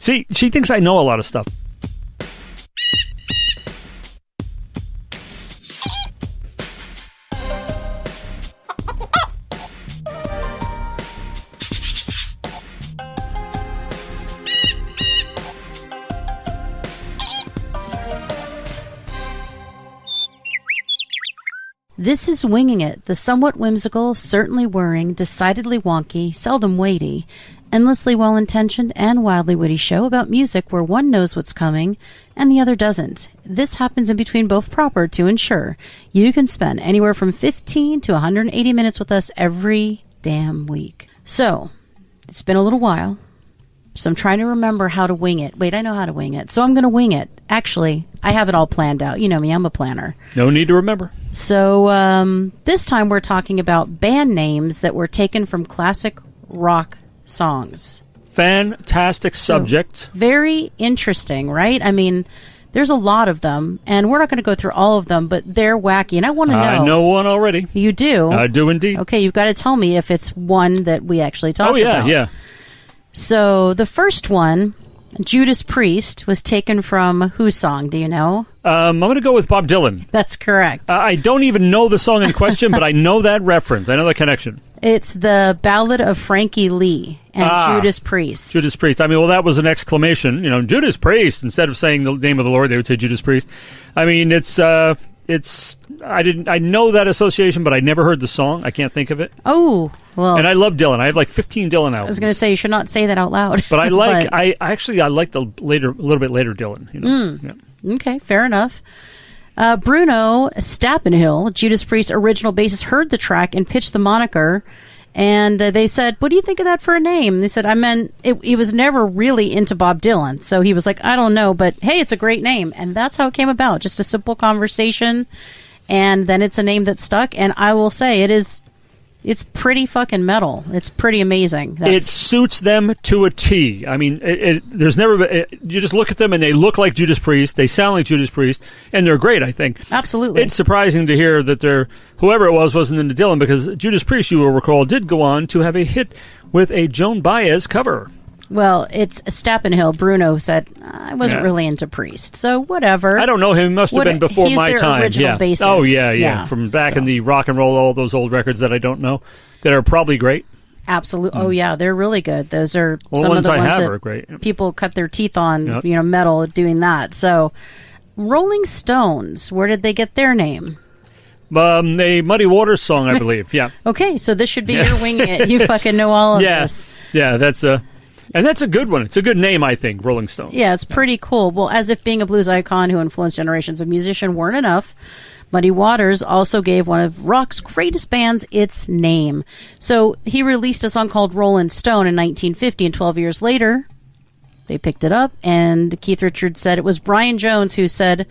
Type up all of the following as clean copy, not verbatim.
See, she thinks I know a lot of stuff. This is Winging It, the somewhat whimsical, certainly whirring, decidedly wonky, seldom weighty, endlessly well-intentioned and wildly witty show about music where one knows what's coming and the other doesn't. This happens in between both proper to ensure you can spend anywhere from 15 to 180 minutes with us every damn week. So, it's been a little while, so I'm trying to remember how to wing it. Wait, I know how to wing it, so I'm going to wing it. Actually, I have it all planned out. You know me, I'm a planner. No need to remember. So this time we're talking about band names that were taken from classic rock songs. Fantastic subject. So, very interesting, right? I mean, there's a lot of them, and we're not going to go through all of them, but they're wacky, and I want to know. I know one already. You do? I do indeed. Okay, you've got to tell me if it's one that we actually talked about. Oh, yeah. So the first one, Judas Priest, was taken from whose song? Do you know? I'm going to go with Bob Dylan. That's correct. I don't even know the song in question, but I know that reference. I know the connection. It's the Ballad of Frankie Lee and Judas Priest. Judas Priest. I mean, well, that was an exclamation. You know, Judas Priest. Instead of saying the name of the Lord, they would say Judas Priest. I mean, I know that association, but I never heard the song. I can't think of it. Oh, well. And I love Dylan. I have like 15 Dylan albums. I was going to say, you should not say that out loud. But I like, I like the later, a little bit later Dylan. You know? Yeah. Okay, fair enough. Bruno Stappenhill, Judas Priest's original bassist, heard the track and pitched the moniker. And they said, what do you think of that for a name? They said, I meant, he was never really into Bob Dylan. So he was like, I don't know, but hey, it's a great name. And that's how it came about. Just a simple conversation. And then it's a name that stuck. And I will say, it's pretty fucking metal. It's pretty amazing. It suits them to a T. I mean, there's never been, you just look at them and they look like Judas Priest. They sound like Judas Priest, and they're great, I think. Absolutely. It's surprising to hear that whoever it was wasn't into Dylan, because Judas Priest, you will recall, did go on to have a hit with a Joan Baez cover. Well, it's Stappenhill. Bruno said, I wasn't really into Priest, so whatever. I don't know him. He must have been before my time. He's their original bassist. Oh, yeah. From back in the rock and roll, all those old records that I don't know, that are probably great. Absolutely. Oh, yeah, they're really good. Those are some of the ones that are great. People cut their teeth on, metal doing that. So, Rolling Stones, where did they get their name? A Muddy Waters song, I believe, yeah. Okay, so this should be your winging it. You fucking know all of this. Yeah, that's a good one. It's a good name, I think, Rolling Stones. Yeah, it's pretty cool. Well, as if being a blues icon who influenced generations of musicians weren't enough, Muddy Waters also gave one of rock's greatest bands its name. So he released a song called Rolling Stone in 1950, and 12 years later, they picked it up, and Keith Richards said it was Brian Jones who said,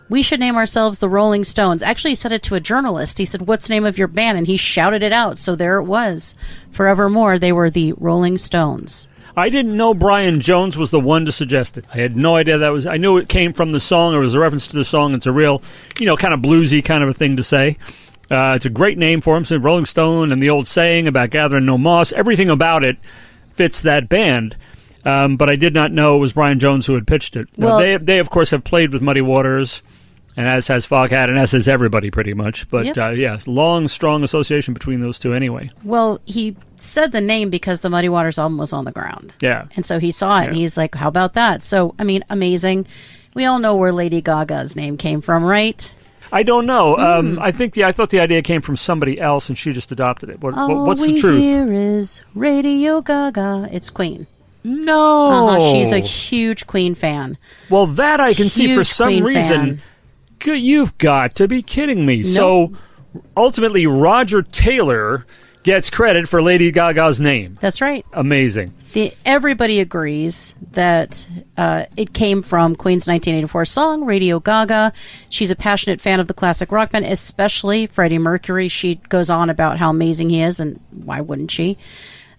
we should name ourselves the Rolling Stones. Actually, he said it to a journalist. He said, what's the name of your band? And he shouted it out. So there it was. Forevermore, they were the Rolling Stones. I didn't know Brian Jones was the one to suggest it. I had no idea that was. I knew it came from the song, or was a reference to the song. It's a real, kind of bluesy kind of a thing to say. It's a great name for him. So Rolling Stone, and the old saying about gathering no moss, everything about it fits that band. But I did not know it was Brian Jones who had pitched it. Well, they of course have played with Muddy Waters, and as has Foghat, and as has everybody pretty much. But long, strong association between those two anyway. Well, he said the name because the Muddy Waters album was on the ground. Yeah. And so he saw it, and he's like, how about that? So, I mean, amazing. We all know where Lady Gaga's name came from, right? I don't know. I thought the idea came from somebody else, and she just adopted it. What's the truth? All we hear is Radio Gaga. It's Queen. No. She's a huge Queen fan. Well, that I can see for some Queen reason. Fan. You've got to be kidding me. Nope. So, ultimately, Roger Taylor gets credit for Lady Gaga's name. That's right. Amazing. Everybody agrees that it came from Queen's 1984 song, Radio Gaga. She's a passionate fan of the classic rock band, especially Freddie Mercury. She goes on about how amazing he is, and why wouldn't she?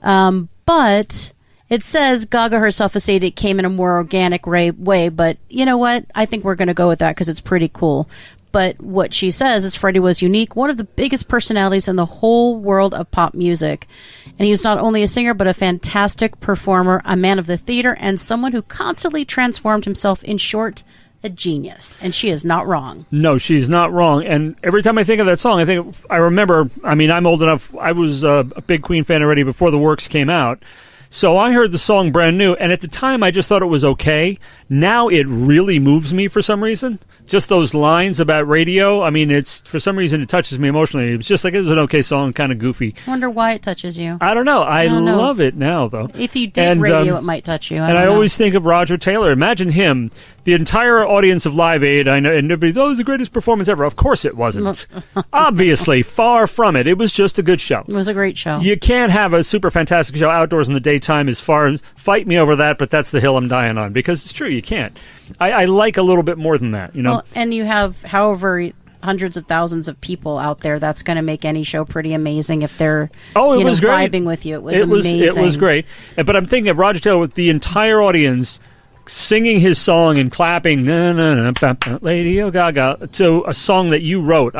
But it says Gaga herself has stated it came in a more organic way, but you know what? I think we're going to go with that because it's pretty cool. But what she says is Freddie was unique, one of the biggest personalities in the whole world of pop music. And he was not only a singer, but a fantastic performer, a man of the theater, and someone who constantly transformed himself. In short, a genius. And she is not wrong. No, she's not wrong. And every time I think of that song, I remember, I'm old enough. I was a big Queen fan already before The Works came out. So I heard the song brand new, and at the time I just thought it was okay. Now it really moves me for some reason. Just those lines about radio, it's for some reason it touches me emotionally. It's just like it was an okay song, kind of goofy. I wonder why it touches you. I don't know. I love it now, though. If you did radio, it might touch you. I always think of Roger Taylor. Imagine him, the entire audience of Live Aid. I know, and everybody, it was the greatest performance ever. Of course it wasn't. Obviously, far from it. It was just a good show. It was a great show. You can't have a super fantastic show outdoors in the daytime as far as, fight me over that, but that's the hill I'm dying on. Because it's true, you can't. I like a little bit more than that, you know. Well, and you have however hundreds of thousands of people out there. That's going to make any show pretty amazing if they're vibing with you. It was amazing. It was great. But I'm thinking of Roger Taylor with the entire audience singing his song and clapping, na, na, na, ba, ba, Lady Gaga, to a song that you wrote.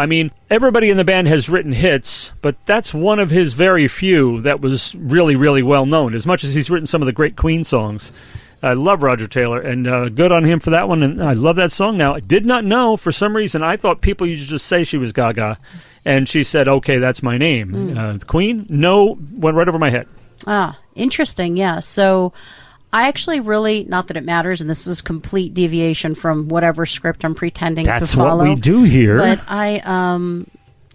Everybody in the band has written hits, but that's one of his very few that was really, really well known, as much as he's written some of the great Queen songs. I love Roger Taylor, and good on him for that one, and I love that song now. I did not know, for some reason, I thought people used to just say she was Gaga, and she said, okay, that's my name. Queen? No, went right over my head. Ah, interesting, yeah. So I actually really, not that it matters, and this is complete deviation from whatever script I'm pretending to follow. That's what we do here. But I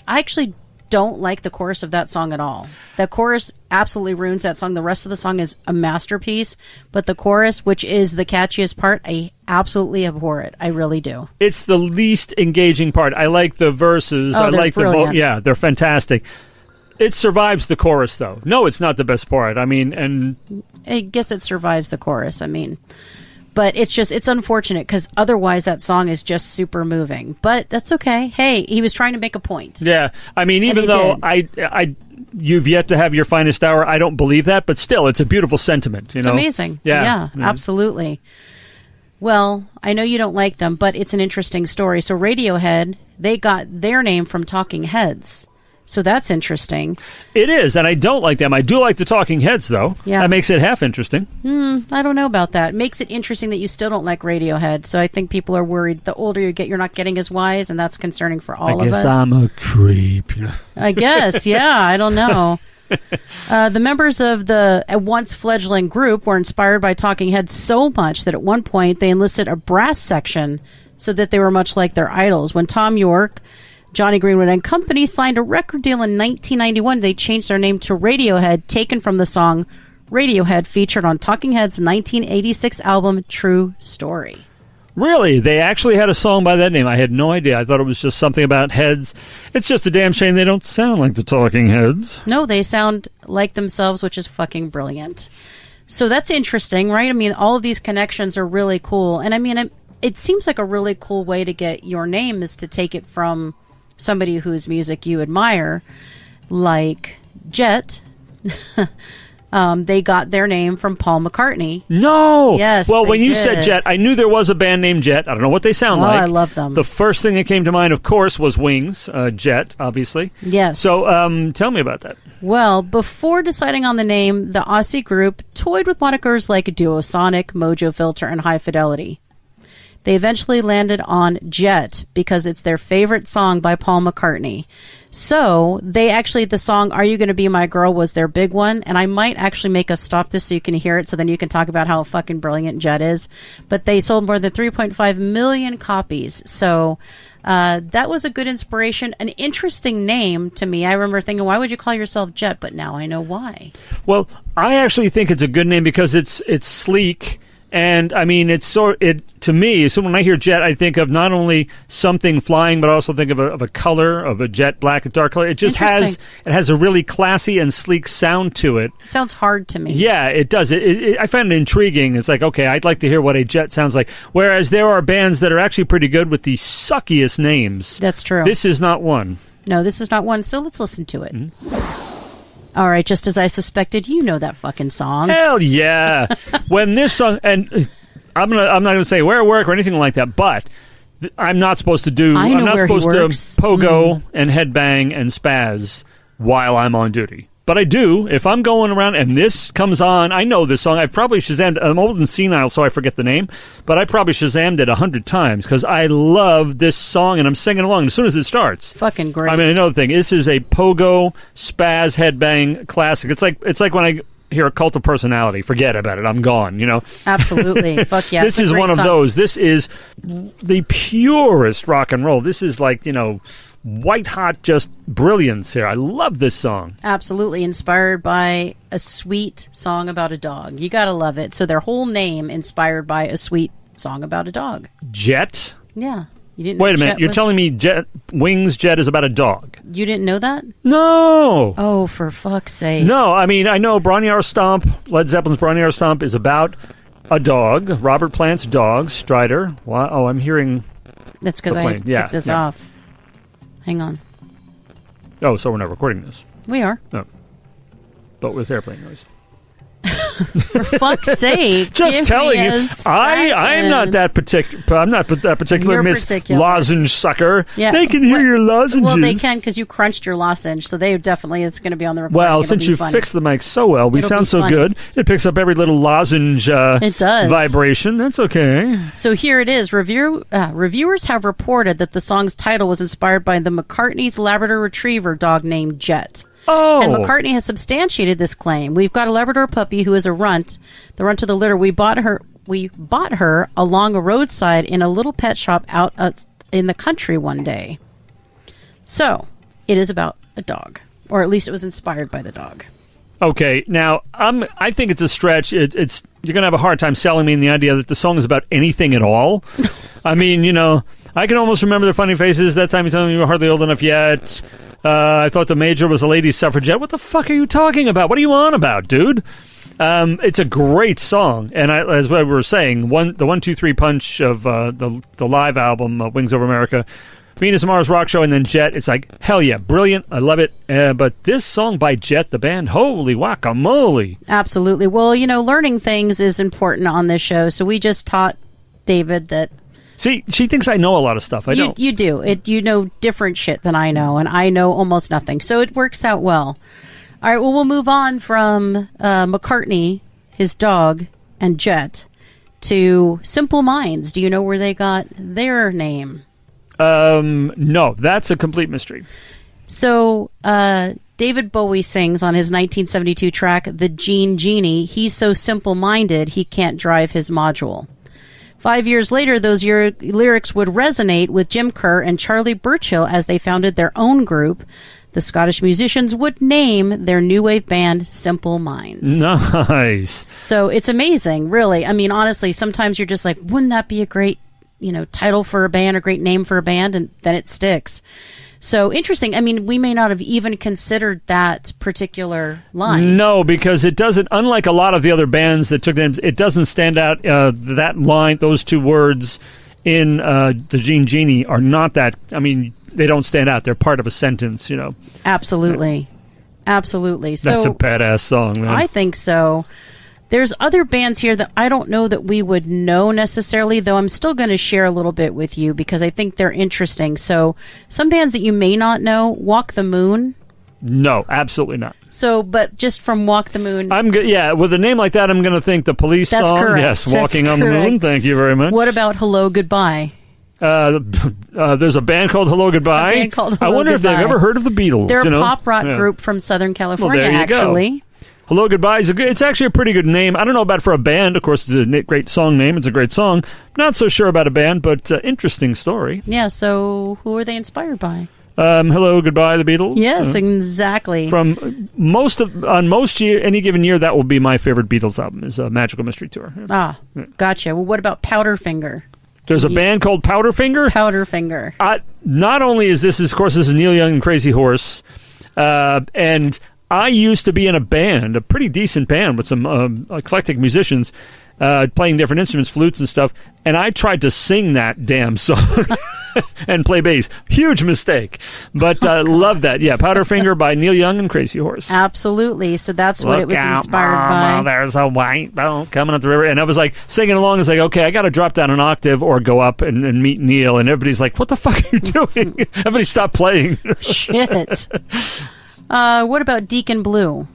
actually don't like the chorus of that song at all. The chorus absolutely ruins that song. The rest of the song is a masterpiece, but the chorus, which is the catchiest part, I absolutely abhor it. I really do. It's the least engaging part. I like the verses. Oh, I like brilliant. Yeah, they're fantastic. It survives the chorus, though. No, it's not the best part. And I guess it survives the chorus. But it's unfortunate because otherwise that song is just super moving. But that's okay. Hey, he was trying to make a point. Yeah. Even though you've yet to have your finest hour, I don't believe that, but still, it's a beautiful sentiment, you know? Amazing. Yeah, absolutely. Well, I know you don't like them, but it's an interesting story. So Radiohead, they got their name from Talking Heads. So that's interesting. It is, and I don't like them. I do like the Talking Heads, though. Yeah. That makes it half interesting. I don't know about that. It makes it interesting that you still don't like Radiohead. So I think people are worried the older you get, you're not getting as wise, and that's concerning for all of us. I guess I'm a creep. I guess, yeah. I don't know. The members of the once fledgling group were inspired by Talking Heads so much that at one point they enlisted a brass section so that they were much like their idols. When Tom York, Johnny Greenwood and Company signed a record deal in 1991. They changed their name to Radiohead, taken from the song Radiohead featured on Talking Heads' 1986 album True Story. Really? They actually had a song by that name? I had no idea. I thought it was just something about heads. It's just a damn shame they don't sound like the Talking Heads. No, they sound like themselves, which is fucking brilliant. So that's interesting, right? All of these connections are really cool. And it seems like a really cool way to get your name is to take it from somebody whose music you admire, like Jet. They got their name from Paul McCartney. No! Yes, well, when you did. said Jet, I knew there was a band named Jet. I don't know what they sound like. I love them. The first thing that came to mind, of course, was Wings. Jet, obviously. Yes. So tell me about that. Well, before deciding on the name, the Aussie group toyed with monikers like Duosonic, Mojo Filter, and High Fidelity. They eventually landed on Jet because it's their favorite song by Paul McCartney. So the song Are You Gonna Be My Girl was their big one. And I might actually make us stop this so you can hear it so then you can talk about how fucking brilliant Jet is. But they sold more than 3.5 million copies. So that was a good inspiration. An interesting name to me. I remember thinking, why would you call yourself Jet? But now I know why. Well, I actually think it's a good name because it's sleek. And to me, so when I hear jet, I think of not only something flying, but I also think of a color, of a jet black, a dark color. It just has a really classy and sleek sound to it. Sounds hard to me. Yeah, it does. I find it intriguing. It's like, okay, I'd like to hear what a jet sounds like. Whereas there are bands that are actually pretty good with the suckiest names. That's true. This is not one. No, this is not one. So let's listen to it. Mm-hmm. All right, just as I suspected, you know that fucking song. Hell yeah! When this song, and I'm not gonna say where I work or anything like that, but I'm not supposed to do. I know I'm not where he supposed works. to pogo and headbang and spaz while I'm on duty. But I do. If I'm going around and this comes on, I know this song. I've probably Shazammed. I'm old and senile, so I forget the name. But I probably Shazammed it 100 times because I love this song and I'm singing along as soon as it starts. Fucking great. I mean, another thing. This is a pogo spaz headbang classic. It's like when I hear a Cult of Personality. Forget about it. I'm gone. You know. Absolutely. Fuck yeah. This It's a is great one of song. those. This is the purest rock and roll. This is like, white hot just brilliance here. I love this song. Absolutely inspired by a sweet song about a dog. You gotta love it. So their whole name inspired by a sweet song about a dog. Jet? Yeah. You didn't Wait a know minute. Jet You're was- telling me Jet is about a dog? You didn't know that? No. Oh, for fuck's sake. No, I mean, I know Bronniar Stomp, Led Zeppelin's Bronniar Stomp is about a dog, Robert Plant's dog, Strider. Wow. Oh, I'm hearing... That's because the I plane. Yeah, took this yeah. off. Hang on. Oh, so we're not recording this. We are. No. But with airplane noise. For fuck's sake. Just give telling me you, a I'm not second. that particular. I'm not that particular, You're Miss particular. Lozenge sucker. Yeah. They can hear Well- your lozenges. Well, they can because you crunched your lozenge, so they definitely, it's going to be on the recording. Well, It'll since be you funny. fixed the mic so well, we It'll sound be so funny. good. It picks up every little lozenge It does. vibration. That's okay. So here it is. Reviewers have reported that the song's title was inspired by the McCartney's Labrador Retriever dog named Jet. Oh, And McCartney has substantiated this claim. We've got a Labrador puppy who is a runt, the runt of the litter. We bought her along a roadside in a little pet shop out in the country one day. So it is about a dog, or at least it was inspired by the dog. okay. Now, I think it's a stretch. It's you're gonna have a hard time selling me in the idea that the song is about anything at all. I mean, I can almost remember the funny faces. That time you told me you were hardly old enough yet. I thought the Major was a lady suffragette. What the fuck are you talking about? What are you on about, dude? It's a great song, and as we were saying, the 1-2-3 punch of the live album Wings Over America, Venus and Mars Rock Show, and then Jet. It's like hell yeah, brilliant. I love it. But this song by Jet, the band, holy guacamole! Absolutely. Well, learning things is important on this show, so we just taught David that. See, she thinks I know a lot of stuff. I don't. You do. You know different shit than I know, and I know almost nothing. So it works out well. All right, well, we'll move on from McCartney, his dog, and Jet to Simple Minds. Do you know where they got their name? No, that's a complete mystery. So David Bowie sings on his 1972 track, The Gene Genie, he's so simple-minded he can't drive his module. 5 years later, those lyrics would resonate with Jim Kerr and Charlie Burchill as they founded their own group. The Scottish musicians would name their new wave band Simple Minds. Nice. So it's amazing, really. I mean, honestly, sometimes you're just like, wouldn't that be a great, title for a band, a great name for a band? And then it sticks. So interesting. I mean, we may not have even considered that particular line. No, because it doesn't, unlike a lot of the other bands that took names, it doesn't stand out. That line, those two words in The Gene Genie are not that, I mean, they don't stand out. They're part of a sentence, Absolutely. Absolutely. So That's a badass song, man. I think so. There's other bands here that I don't know that we would know necessarily, though I'm still going to share a little bit with you because I think they're interesting. So some bands that you may not know, Walk the Moon. No, absolutely not. So, but just from Walk the Moon. With a name like that, I'm going to think the Police That's song. correct. Yes, That's Walking on the Moon. correct. Thank you very much. What about Hello Goodbye? There's a band called Hello Goodbye. A band called I Hello wonder if they've Goodbye. ever heard of the Beatles. They're a you know? pop rock Yeah. group from Southern California, there you go. actually. Hello Goodbye is it's actually a pretty good name. I don't know about for a band. Of course, it's a great song name. It's a great song. Not so sure about a band, but interesting story. Yeah, so who are they inspired by? Hello Goodbye, the Beatles. Yes, exactly. From any given year, that will be my favorite Beatles album. Is Magical Mystery Tour. Yeah. Gotcha. Well, what about Powderfinger? There's a band called Powderfinger. Powderfinger. Not only is this, of course, this is Neil Young and Crazy Horse, and I used to be in a band, a pretty decent band with some eclectic musicians playing different instruments, flutes and stuff, and I tried to sing that damn song. and play bass. Huge mistake. But love that. Yeah, Powderfinger by Neil Young and Crazy Horse. Absolutely. So that's what it was inspired Mama, by. there's a white boat coming up the river. And I was like singing along. I was like, okay, I got to drop down an octave or go up and meet Neil. And everybody's like, what the fuck are you doing? Everybody stop playing. Shit. What about Deacon Blue?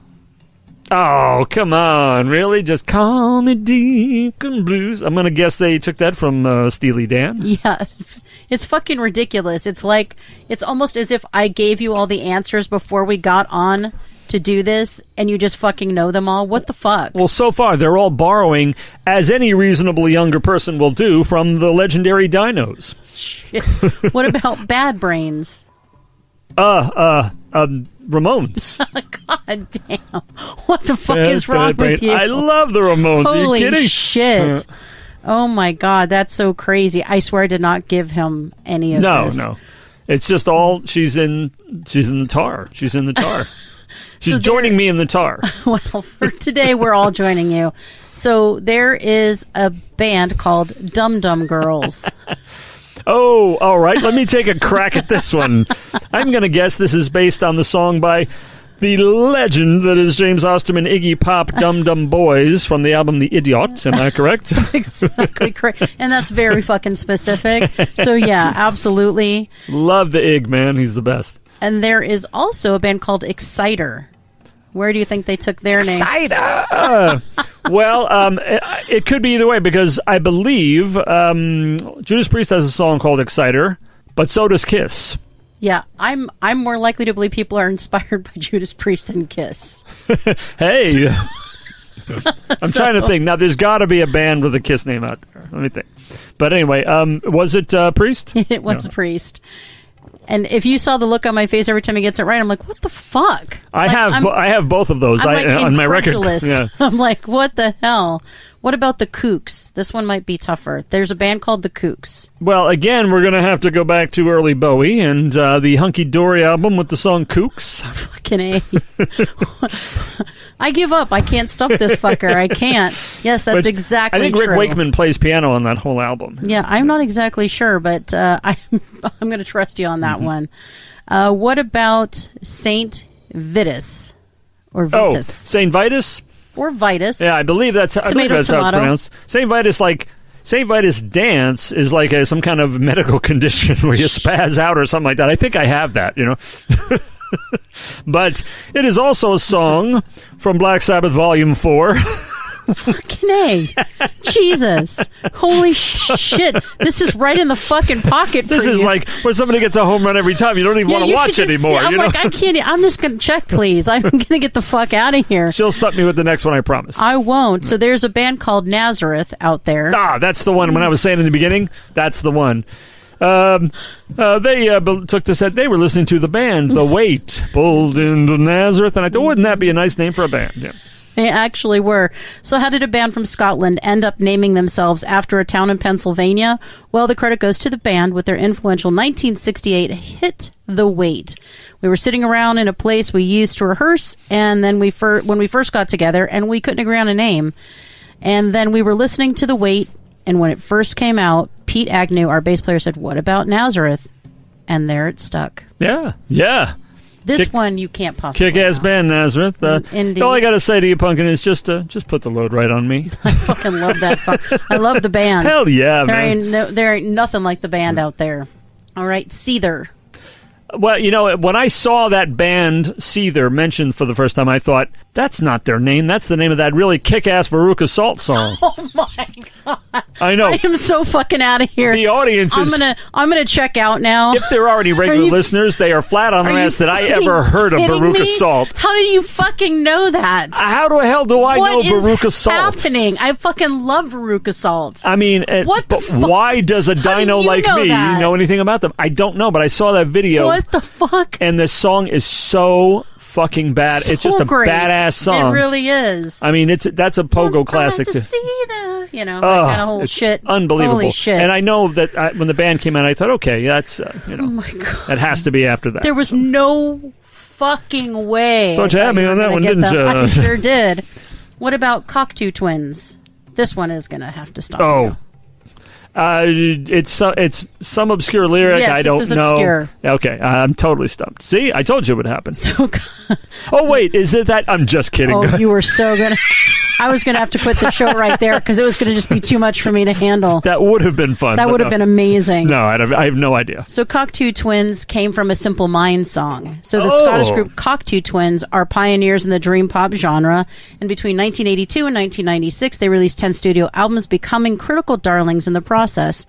Oh, come on. Really? Just call me Deacon Blues. I'm going to guess they took that from Steely Dan. Yeah. It's fucking ridiculous. It's like, it's almost as if I gave you all the answers before we got on to do this, and you just fucking know them all. What the fuck? Well, so far, they're all borrowing, as any reasonably younger person will do, from the legendary Dinos. Shit. What about Bad Brains? Ramones. God damn. What the fuck is wrong with you? I love the Ramones. Holy Are you kidding? shit. Oh my God, that's so crazy. I swear I did not give him any of this. No. It's just all, she's in the tar. She's in the tar. She's So joining me in the tar. Well, for today, we're all joining you. So there is a band called Dum Dum Girls. Oh, all right. Let me take a crack at this one. I'm going to guess this is based on the song by the legend that is James Osterman, Iggy Pop, Dum Dum Boys from the album The Idiots. Am I correct? That's exactly correct. And that's very fucking specific. So yeah, absolutely. Love the Ig, man. He's the best. And there is also a band called Exciter. Where do you think they took their name? Exciter! Well, it could be either way because I believe Judas Priest has a song called Exciter, but so does Kiss. Yeah, I'm more likely to believe people are inspired by Judas Priest than Kiss. Hey! I'm trying to think. Now, there's got to be a band with a Kiss name out there. Let me think. But anyway, was it Priest? It was Priest. And if you saw the look on my face every time he gets it right, I'm like, what the fuck? I have both of those on my record. Yeah. I'm like, what the hell? What about the Kooks? This one might be tougher. There's a band called the Kooks. Well, again, we're going to have to go back to early Bowie and the Hunky Dory album with the song Kooks. Fucking A. I give up. I can't stop this fucker. I can't. Yes, that's exactly true. I think Rick Wakeman plays piano on that whole album. Yeah, I'm not exactly sure, but I'm going to trust you on that one. What about Saint Vitus? Or Vitus? Oh, Saint Vitus? Or Vitus. Yeah, I believe that's how it's pronounced. Saint Vitus dance is like some kind of medical condition where you spaz out or something like that. I think I have that, But it is also a song from Black Sabbath Volume 4. Fucking A. Jesus. Holy shit. This is right in the fucking pocket for This is like where somebody gets a home run every time. You don't even want to watch anymore. I'm like, I can't. I'm just going to check, please. I'm going to get the fuck out of here. She'll stop me with the next one, I promise. I won't. So there's a band called Nazareth out there. Ah, that's the one. When I was saying in the beginning, that's the one. They took this. They were listening to the band The Weight, pulled into Nazareth, and I thought, wouldn't that be a nice name for a band? Yeah. They actually were. So how did a band from Scotland end up naming themselves after a town in Pennsylvania? Well, the credit goes to the band with their influential 1968 hit, The Weight. We were sitting around in a place we used to rehearse, and then when we first got together, and we couldn't agree on a name. And then we were listening to The Weight, and when it first came out, Pete Agnew, our bass player, said, "What about Nazareth?" And there it stuck. Yeah. This one you can't possibly kick-ass know. band, Nazareth. Indeed. All I got to say to you, Punkin, is just put the load right on me. I fucking love that song. I love the band. Hell yeah, man. There ain't nothing like the band out there. All right, Seether. Well, when I saw that band Seether mentioned for the first time, I thought, that's not their name. That's the name of that really kick-ass Veruca Salt song. Oh, my God. I know. I am so fucking out of here. The audience is... I'm gonna check out now. If they're already regular listeners, they are flat on their ass that I ever heard of Veruca Salt. How did you fucking know that? How the hell do I know Veruca Salt? What's happening? I fucking love Veruca Salt. I mean, why does a dino like me know anything about them? I don't know, but I saw that video. What the fuck? And the song is so fucking bad. So it's just a great. badass song. It really is. I mean, that's a pogo classic. To see that, that kind of whole shit. Unbelievable. Holy shit. And I know that when the band came out, I thought, okay, that's oh my God. That has to be after that. There was no fucking way. Thought you had me on that one, didn't you? I sure did. What about Cocteau Twins? This one is going to have to stop. Oh. It's some obscure lyric. Yes, I don't this is know. obscure. Okay, I'm totally stumped. See, I told you it would happen. So, Oh wait, is it that? I'm just kidding. oh, you were so gonna. I was gonna have to quit the show right there because it was gonna just be too much for me to handle. That would have been fun. That but would have no. been amazing. No, I have no idea. So Cocteau Twins came from a Simple Minds song. So the Oh. Scottish group Cocteau Twins are pioneers in the dream pop genre. And between 1982 and 1996, they released 10 studio albums, becoming critical darlings in the process.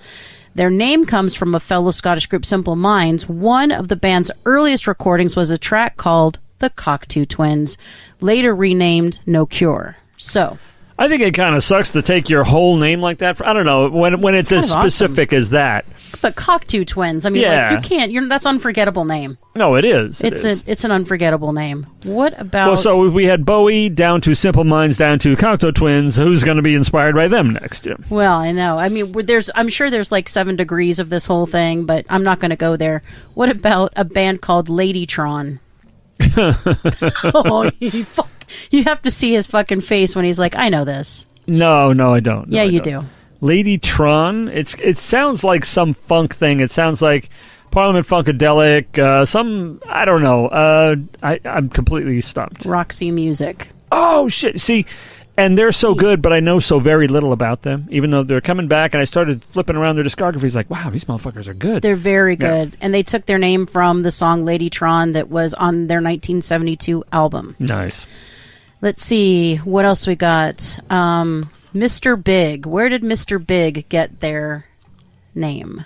Their name comes from a fellow Scottish group, Simple Minds. One of the band's earliest recordings was a track called The Cocteau Twins, later renamed No Cure. So... I think it kind of sucks to take your whole name like that. I don't know when it's as kind of specific as that. But Cocteau Twins, I mean, Yeah. like, you can't. That's an unforgettable name. No, it is. It's an unforgettable name. What about? Well, so we had Bowie down to Simple Minds down to Cocteau Twins. Who's going to be inspired by them next? Jim? Well, I know. I mean, I'm sure there's like 7 degrees of this whole thing, but I'm not going to go there. What about a band called Ladytron? Oh, you have to see his fucking face when he's like, "I know this." No, I don't. No, Yeah, I you don't. do. Ladytron. It sounds like some funk thing. It sounds like Parliament Funkadelic. I don't know. I'm completely stumped. Roxy Music. Oh shit! See, and they're so good, but I know so very little about them. Even though they're coming back, and I started flipping around their discographies, like, wow, these motherfuckers are good. They're very Yeah. good, and they took their name from the song Ladytron that was on their 1972 album. Nice. Let's see what else we got. Mr. Big. Where did Mr. Big get their name?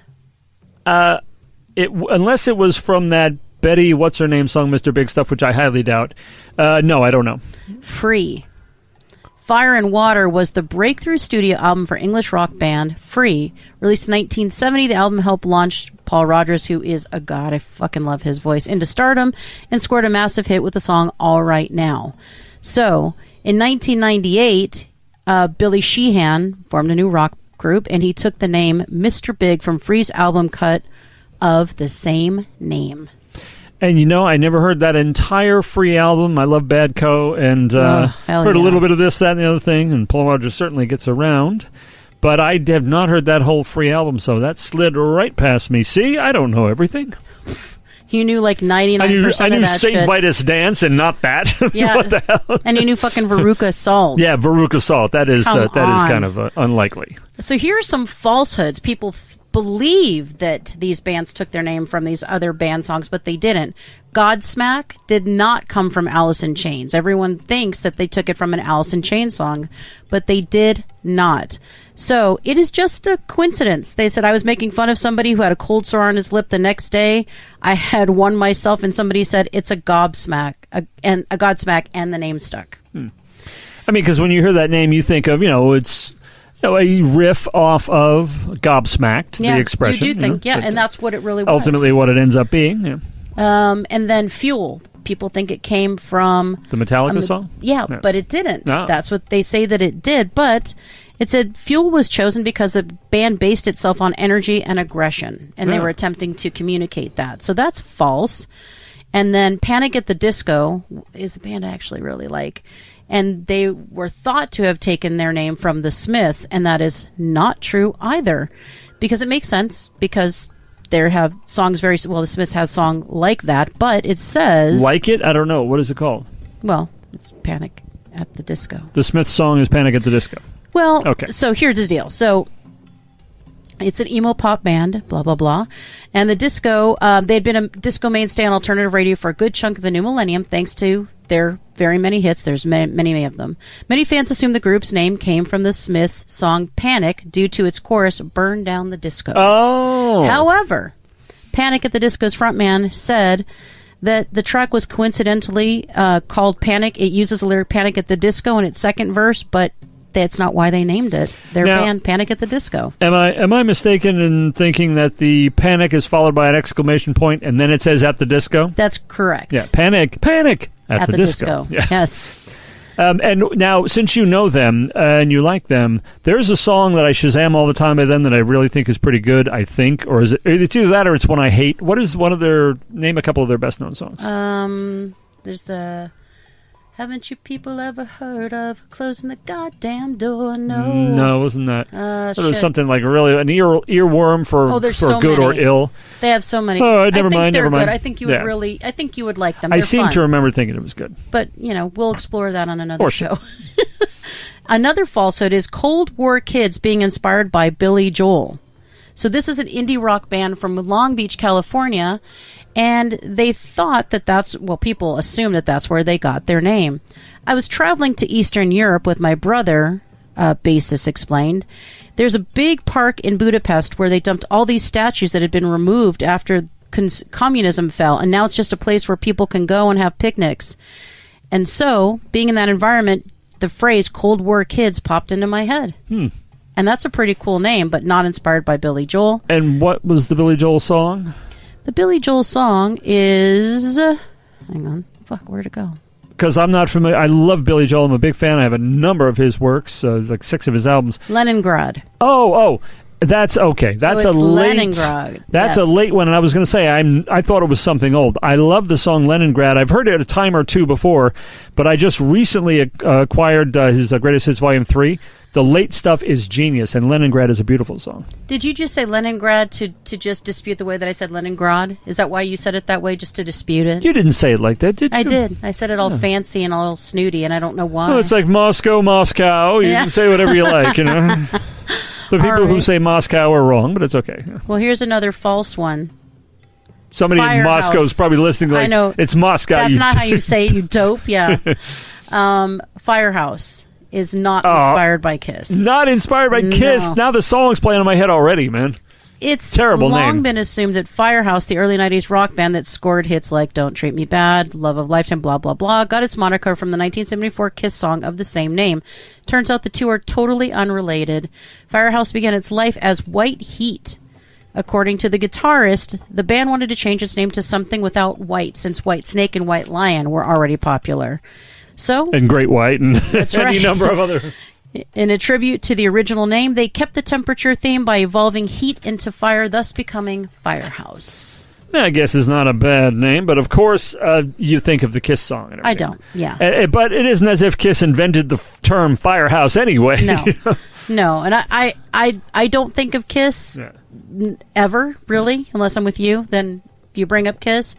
Unless it was from that Betty, what's her name song, Mr. Big Stuff, which I highly doubt. No, I don't know. Free. Fire and Water was the breakthrough studio album for English rock band Free. Released in 1970, the album helped launch Paul Rodgers, who is a god, I fucking love his voice, into stardom, and scored a massive hit with the song All Right Now. So, in 1998, Billy Sheehan formed a new rock group, and he took the name Mr. Big from Free's album cut of the same name. And I never heard that entire Free album. I love Bad Co. and hell heard a yeah. little bit of this, that, and the other thing. And Paul Rodgers certainly gets around. But I have not heard that whole Free album, so that slid right past me. See, I don't know everything. You knew like 99% I knew of that St. shit. Vitus Dance and not that. Yeah. What the hell? And you knew fucking Veruca Salt. Yeah, Veruca Salt. That is Come on. kind of unlikely. So here are some falsehoods. People believe that these bands took their name from these other band songs, but they didn't. Godsmack did not come from Alice in Chains. Everyone thinks that they took it from an Alice in Chains song, but they did not. So it is just a coincidence. They said I was making fun of somebody who had a cold sore on his lip the next day. I had one myself, and somebody said it's a Godsmack, and a Godsmack, and the name stuck. I mean, because when you hear that name, you think of, it's a riff off of Gobsmacked, Yeah, the expression. you do think, yeah, but and that's what it really was. ultimately what it ends up being. Yeah. And then Fuel. People think it came from The Metallica song? Yeah, Yeah. but it didn't. No. That's what they say that it did. But it said Fuel was chosen because the band based itself on energy and aggression, and they Yeah. were attempting to communicate that. So that's false. And then Panic at the Disco is a band I actually really like. And they were thought to have taken their name from the Smiths, and that is not true either. Because it makes sense, because they have songs the Smiths has a song like that, but it says... Like it? I don't know. What is it called? Well, it's Panic at the Disco. The Smiths song is Panic at the Disco. Well, Okay. So here's the deal. So it's an emo pop band, blah, blah, blah. And the disco, they had been a disco mainstay on alternative radio for a good chunk of the new millennium, thanks to their very many hits. There's many of them. Many fans assume the group's name came from the Smiths' song Panic due to its chorus, Burn Down the Disco. Oh. However, Panic at the Disco's frontman said that the track was coincidentally called Panic. It uses the lyric Panic at the Disco in its second verse, but that's not why they named it. Their Now- band, Panic at the Disco. Am I mistaken in thinking that the panic is followed by an exclamation point and then it says at the disco? That's correct. Yeah, panic at the disco. Yeah. Yes. And now, since you know them and you like them, there's a song that I Shazam all the time by them that I really think is pretty good, I think. Or is it it's either that or it's one I hate. What is one of their... Name a couple of their best-known songs. There's a... Haven't you people ever heard of closing the goddamn door? No. No, it wasn't that. It was shit. something like really an earworm for, there's for so good many. or ill. They have so many. Oh, never I think mind, they're never mind. good. I think you would Yeah. I think you would like them. I They're seem fun. to remember thinking it was good. But, we'll explore that on another course. show. Another falsehood is Cold War kids being inspired by Billy Joel. So this is an indie rock band from Long Beach, California, and they thought people assume that that's where they got their name. I was traveling to Eastern Europe with my brother, bassist explained. There's a big park in Budapest where they dumped all these statues that had been removed after communism fell, and now it's just a place where people can go and have picnics. And so, being in that environment, the phrase Cold War kids popped into my head. And that's a pretty cool name, but not inspired by Billy Joel. And what was the Billy Joel song? The Billy Joel song is... hang on. Fuck, where'd it go? Because I'm not familiar. I love Billy Joel. I'm a big fan. I have a number of his works, like 6 of his albums. Leningrad. Oh, that's okay. That's So it's a late. Leningrad. That's a Yes. late one, and I was going to say I thought it was something old. I love the song Leningrad. I've heard it a time or two before, but I just recently acquired his Greatest Hits Volume 3. The late stuff is genius, and Leningrad is a beautiful song. Did you just say Leningrad to just dispute the way that I said Leningrad? Is that why you said it that way, just to dispute it? You didn't say it like that, did you? I did. I said it all fancy and all snooty, and I don't know why. Oh, it's like Moscow. You Yeah. can say whatever you like, The people who right. say Moscow are wrong, but it's okay. Well, here's another false one. Somebody in Firehouse. Moscow is probably listening like, I know. it's Moscow. That's you not how you say it, you dope. Yeah. Firehouse is not inspired by Kiss. Not inspired by Kiss. No. Now the song's playing in my head already, man. It's Terrible long name. been assumed that Firehouse, the early 90s rock band that scored hits like Don't Treat Me Bad, Love of Lifetime, blah, blah, blah, got its moniker from the 1974 Kiss song of the same name. Turns out the two are totally unrelated. Firehouse began its life as White Heat. According to the guitarist, the band wanted to change its name to something without white, since White Snake and White Lion were already popular. So, And Great White and any right. number of other... in a tribute to the original name, they kept the temperature theme by evolving heat into fire, thus becoming Firehouse. I guess is not a bad name, but of course you think of the Kiss song. And I everything. don't, yeah. But it isn't as if Kiss invented the term Firehouse anyway. No. No, and I don't think of Kiss ever, really, unless I'm with you. Then you bring up Kiss.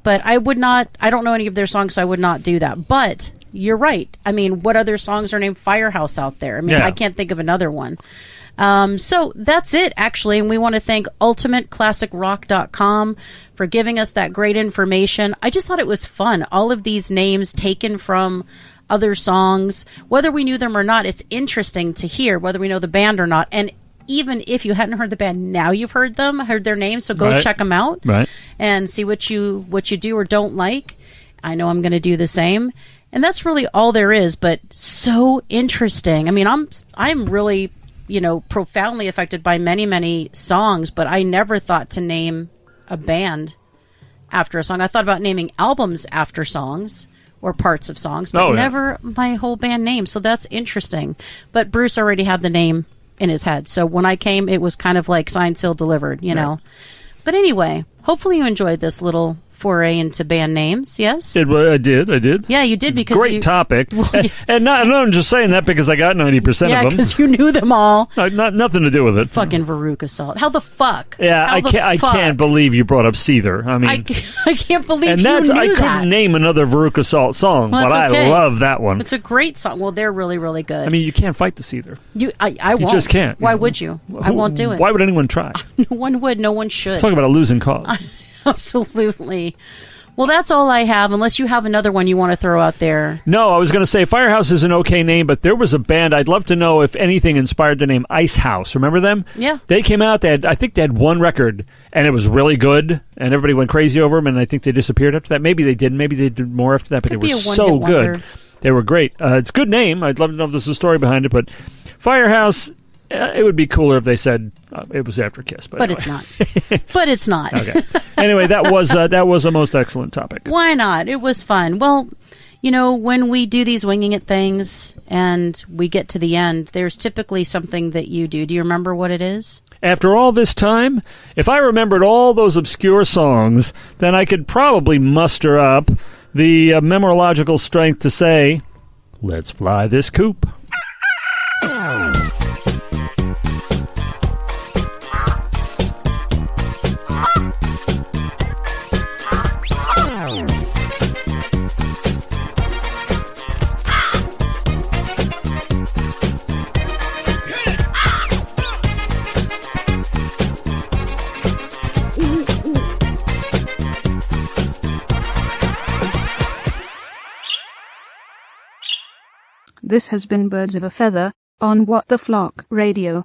But I don't know any of their songs, so I would not do that. But you're right. I mean, what other songs are named Firehouse out there? I mean, I can't think of another one. So that's it, actually. And we want to thank UltimateClassicRock.com for giving us that great information. I just thought it was fun. All of these names taken from other songs, whether we knew them or not, it's interesting to hear, whether we know the band or not. And even if you hadn't heard the band, now you've heard their names, so go check them out and see what you do or don't like. I know I'm going to do the same. And that's really all there is, but so interesting. I mean, I'm really, profoundly affected by many, many songs, but I never thought to name a band after a song. I thought about naming albums after songs or parts of songs, but never my whole band name. So that's interesting. But Bruce already had the name in his head. So when I came, it was kind of like signed, sealed, delivered, know. But anyway, hopefully you enjoyed this little foray into band names, yes? I did. Yeah, you did because Great topic. And I'm just saying that because I got 90% of them. Yeah, because you knew them all. Nothing to do with it. Fucking Veruca Salt. How the fuck? Yeah, I can't believe you brought up Seether. I mean, I can't believe and you knew I that. couldn't name another Veruca Salt song, Well, but that's okay. I love that one. It's a great song. Well, they're really, really good. I mean, you can't fight the Seether. I won't. You just can't. Why would you? I won't do it. Why would anyone try? No one would. No one should. Talk about a losing cause. Absolutely. Well, that's all I have, unless you have another one you want to throw out there. No, I was going to say Firehouse is an okay name, but there was a band I'd love to know if anything inspired the name Ice House. Remember them? Yeah. They came out, I think they had one record, and it was really good, and everybody went crazy over them, and I think they disappeared after that. Maybe they did more after that, but Could they be were a so one-hit good. wonder. They were great. It's a good name. I'd love to know if there's a story behind it, but Firehouse... it would be cooler if they said it was after Kiss, but anyway. It's not. But it's not. Okay. Anyway, that was a most excellent topic. Why not? It was fun. Well, when we do these winging it things and we get to the end, there's typically something that you do. Do you remember what it is? After all this time, if I remembered all those obscure songs, then I could probably muster up the memorological strength to say, let's fly this coop. This has been Birds of a Feather on What the Flock Radio.